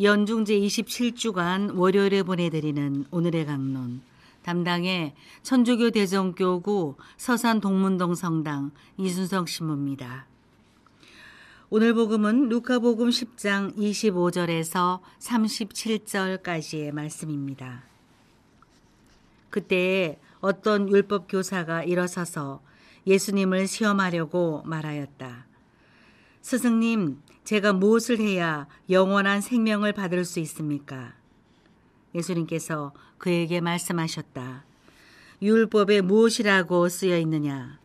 연중 제27주간 월요일에 보내드리는 오늘의 강론, 담당의 천주교 대전교구 서산 동문동 성당 이순성 신부입니다. 오늘 복음은 루카복음 10장 25절에서 37절까지의 말씀입니다. 그때에 어떤 율법 교사가 일어서서 예수님을 시험하려고 말하였다. 스승님, 제가 무엇을 해야 영원한 생명을 받을 수 있습니까? 예수님께서 그에게 말씀하셨다. 율법에 무엇이라고 쓰여 있느냐?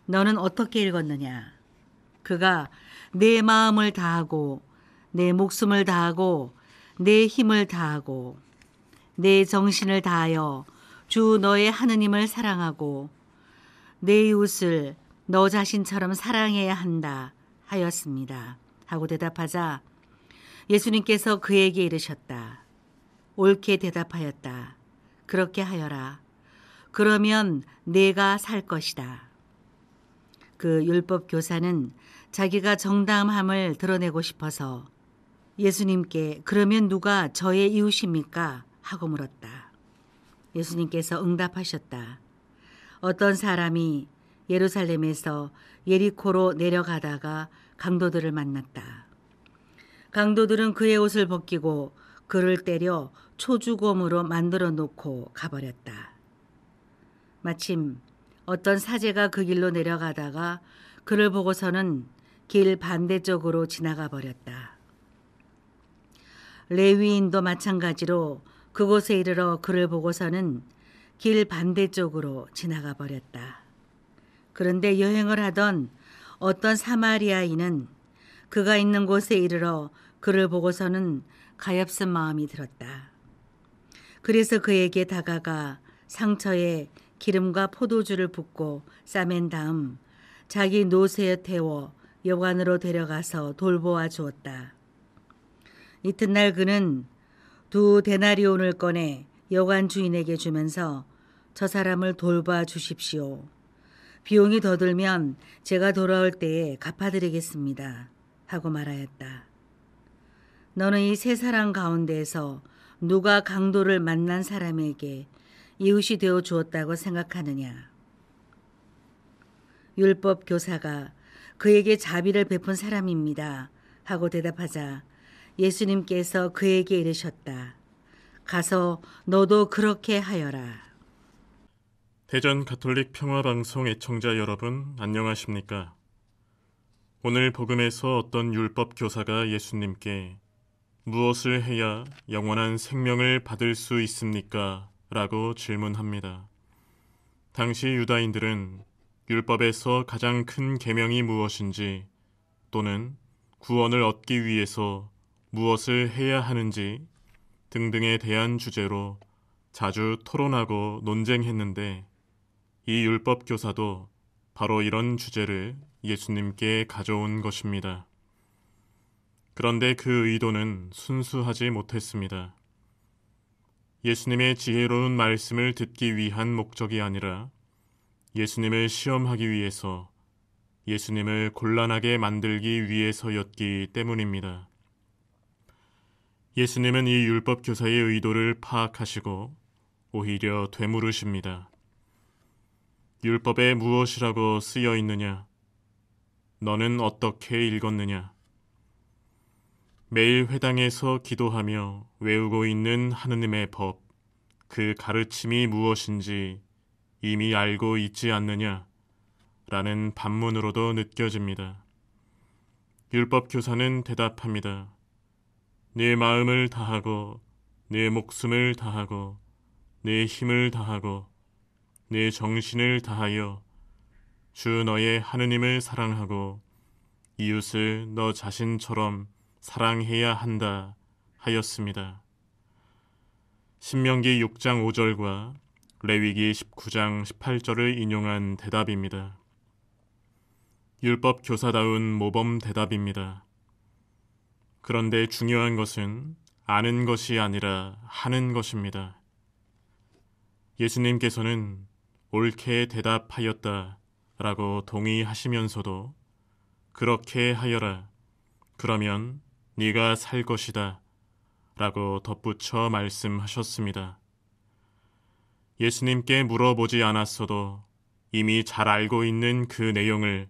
너는 어떻게 읽었느냐? 그가 내 마음을 다하고 내 목숨을 다하고 내 힘을 다하고 내 정신을 다하여 주 너의 하느님을 사랑하고 내 이웃을 너 자신처럼 사랑해야 한다 하였습니다. 하고 대답하자 예수님께서 그에게 이르셨다. 옳게 대답하였다. 그렇게 하여라. 그러면 내가 살 것이다. 그 율법 교사는 자기가 정당함을 드러내고 싶어서 예수님께 그러면 누가 저의 이웃입니까? 하고 물었다. 예수님께서 응답하셨다. 어떤 사람이 예루살렘에서 예리코로 내려가다가 강도들을 만났다. 강도들은 그의 옷을 벗기고 그를 때려 초주검으로 만들어 놓고 가버렸다. 마침 어떤 사제가 그 길로 내려가다가 그를 보고서는 길 반대쪽으로 지나가 버렸다. 레위인도 마찬가지로 그곳에 이르러 그를 보고서는 길 반대쪽으로 지나가 버렸다. 그런데 여행을 하던 어떤 사마리아인은 그가 있는 곳에 이르러 그를 보고서는 가엾은 마음이 들었다. 그래서 그에게 다가가 상처에 기름과 포도주를 붓고 싸맨 다음 자기 노새에 태워 여관으로 데려가서 돌보아 주었다. 이튿날 그는 2데나리온을 꺼내 여관 주인에게 주면서 저 사람을 돌봐 주십시오. 비용이 더 들면 제가 돌아올 때에 갚아드리겠습니다. 하고 말하였다. 너는 이 세 사람 가운데에서 누가 강도를 만난 사람에게 이웃이 되어 주었다고 생각하느냐? 율법 교사가 그에게 자비를 베푼 사람입니다. 하고 대답하자 예수님께서 그에게 이르셨다. 가서 너도 그렇게 하여라. 대전 가톨릭 평화방송 애청자 여러분, 안녕하십니까? 오늘 복음에서 어떤 율법 교사가 예수님께 무엇을 해야 영원한 생명을 받을 수 있습니까? 라고 질문합니다. 당시 유다인들은 율법에서 가장 큰 계명이 무엇인지 또는 구원을 얻기 위해서 무엇을 해야 하는지 등등에 대한 주제로 자주 토론하고 논쟁했는데 이 율법 교사도 바로 이런 주제를 예수님께 가져온 것입니다. 그런데 그 의도는 순수하지 못했습니다. 예수님의 지혜로운 말씀을 듣기 위한 목적이 아니라 예수님을 시험하기 위해서, 예수님을 곤란하게 만들기 위해서였기 때문입니다. 예수님은 이 율법 교사의 의도를 파악하시고 오히려 되물으십니다. 율법에 무엇이라고 쓰여 있느냐? 너는 어떻게 읽었느냐? 매일 회당에서 기도하며 외우고 있는 하느님의 법, 그 가르침이 무엇인지 이미 알고 있지 않느냐? 라는 반문으로도 느껴집니다. 율법 교사는 대답합니다. 내 마음을 다하고 내 목숨을 다하고 내 힘을 다하고 내 정신을 다하여 주 너의 하느님을 사랑하고 이웃을 너 자신처럼 사랑해야 한다 하였습니다. 신명기 6장 5절과 레위기 19장 18절을 인용한 대답입니다. 율법 교사다운 모범 대답입니다. 그런데 중요한 것은 아는 것이 아니라 하는 것입니다. 예수님께서는 옳게 대답하였다 라고 동의하시면서도 그렇게 하여라. 그러면 네가 살 것이다 라고 덧붙여 말씀하셨습니다. 예수님께 물어보지 않았어도 이미 잘 알고 있는 그 내용을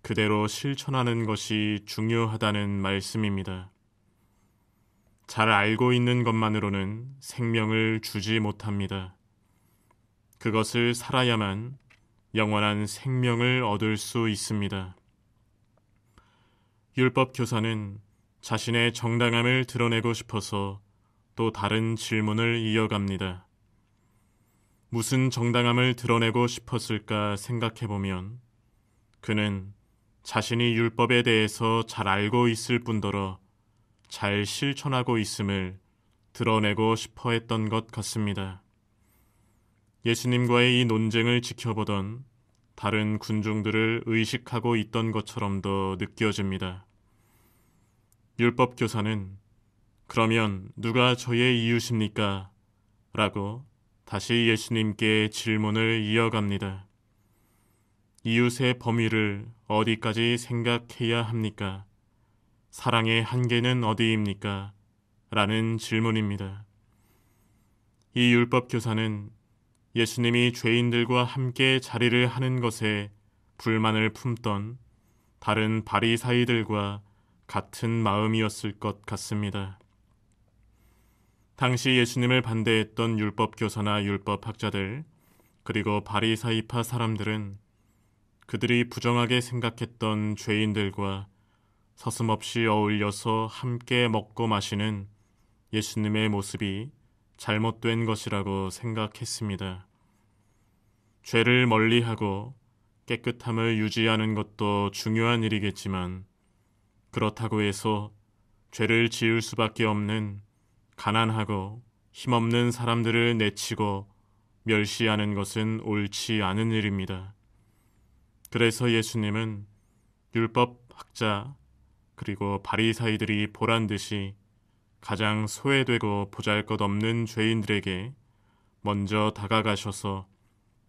그대로 실천하는 것이 중요하다는 말씀입니다. 잘 알고 있는 것만으로는 생명을 주지 못합니다. 그것을 살아야만 영원한 생명을 얻을 수 있습니다. 율법 교사는 자신의 정당함을 드러내고 싶어서 또 다른 질문을 이어갑니다. 무슨 정당함을 드러내고 싶었을까 생각해보면 그는 자신이 율법에 대해서 잘 알고 있을 뿐더러 잘 실천하고 있음을 드러내고 싶어 했던 것 같습니다. 예수님과의 이 논쟁을 지켜보던 다른 군중들을 의식하고 있던 것처럼도 느껴집니다. 율법 교사는 그러면 누가 저의 이웃입니까? 라고 다시 예수님께 질문을 이어갑니다. 이웃의 범위를 어디까지 생각해야 합니까? 사랑의 한계는 어디입니까? 라는 질문입니다. 이 율법 교사는 예수님이 죄인들과 함께 자리를 하는 것에 불만을 품던 다른 바리사이들과 같은 마음이었을 것 같습니다. 당시 예수님을 반대했던 율법 교사나 율법 학자들 그리고 바리사이파 사람들은 그들이 부정하게 생각했던 죄인들과 서슴없이 어울려서 함께 먹고 마시는 예수님의 모습이 잘못된 것이라고 생각했습니다. 죄를 멀리하고 깨끗함을 유지하는 것도 중요한 일이겠지만 그렇다고 해서 죄를 지을 수밖에 없는 가난하고 힘없는 사람들을 내치고 멸시하는 것은 옳지 않은 일입니다. 그래서 예수님은 율법 학자 그리고 바리사이들이 보란 듯이 가장 소외되고 보잘것없는 죄인들에게 먼저 다가가셔서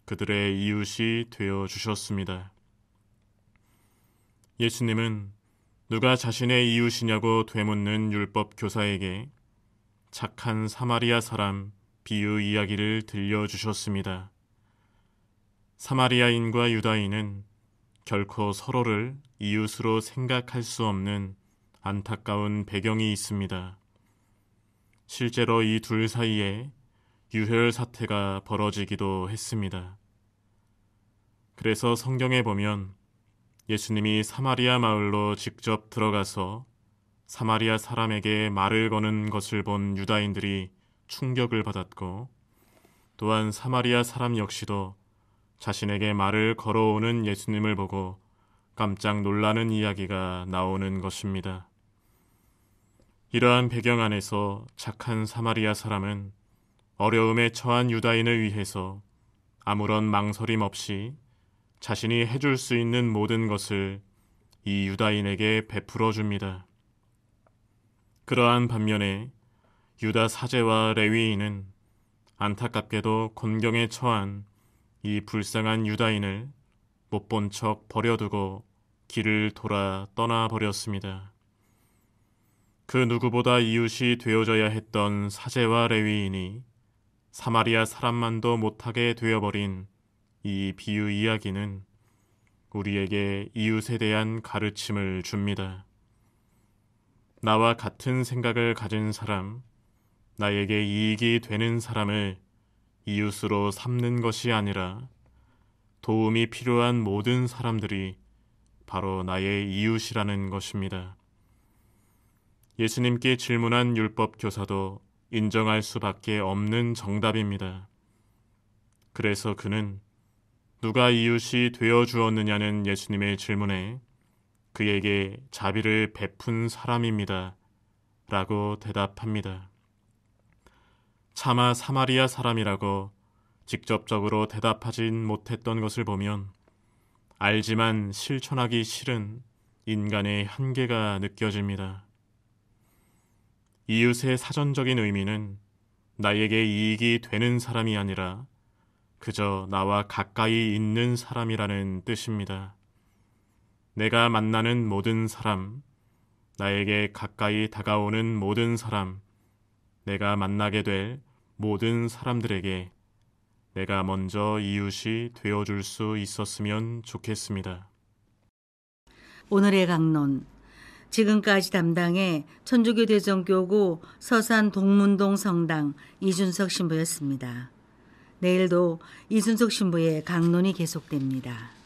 그들의 이웃이 되어 주셨습니다. 예수님은 누가 자신의 이웃이냐고 되묻는 율법 교사에게 착한 사마리아 사람 비유 이야기를 들려주셨습니다. 사마리아인과 유다인은 결코 서로를 이웃으로 생각할 수 없는 안타까운 배경이 있습니다. 실제로 이 둘 사이에 유혈 사태가 벌어지기도 했습니다. 그래서 성경에 보면 예수님이 사마리아 마을로 직접 들어가서 사마리아 사람에게 말을 거는 것을 본 유다인들이 충격을 받았고 또한 사마리아 사람 역시도 자신에게 말을 걸어오는 예수님을 보고 깜짝 놀라는 이야기가 나오는 것입니다. 이러한 배경 안에서 착한 사마리아 사람은 어려움에 처한 유다인을 위해서 아무런 망설임 없이 자신이 해줄 수 있는 모든 것을 이 유다인에게 베풀어 줍니다. 그러한 반면에 유다 사제와 레위인은 안타깝게도 곤경에 처한 이 불쌍한 유다인을 못 본 척 버려두고 길을 돌아 떠나버렸습니다. 그 누구보다 이웃이 되어져야 했던 사제와 레위인이 사마리아 사람만도 못하게 되어버린 이 비유 이야기는 우리에게 이웃에 대한 가르침을 줍니다. 나와 같은 생각을 가진 사람, 나에게 이익이 되는 사람을 이웃으로 삼는 것이 아니라 도움이 필요한 모든 사람들이 바로 나의 이웃이라는 것입니다. 예수님께 질문한 율법 교사도 인정할 수밖에 없는 정답입니다. 그래서 그는 누가 이웃이 되어 주었느냐는 예수님의 질문에 그에게 자비를 베푼 사람입니다. 라고 대답합니다. 차마 사마리아 사람이라고 직접적으로 대답하진 못했던 것을 보면 알지만 실천하기 싫은 인간의 한계가 느껴집니다. 이웃의 사전적인 의미는 나에게 이익이 되는 사람이 아니라 그저 나와 가까이 있는 사람이라는 뜻입니다. 내가 만나는 모든 사람, 나에게 가까이 다가오는 모든 사람, 내가 만나게 될 모든 사람들에게 내가 먼저 이웃이 되어줄 수 있었으면 좋겠습니다. 오늘의 강론. 지금까지 담당해 천주교 대전교구 서산 동문동 성당 이준석 신부였습니다. 내일도 이준석 신부의 강론이 계속됩니다.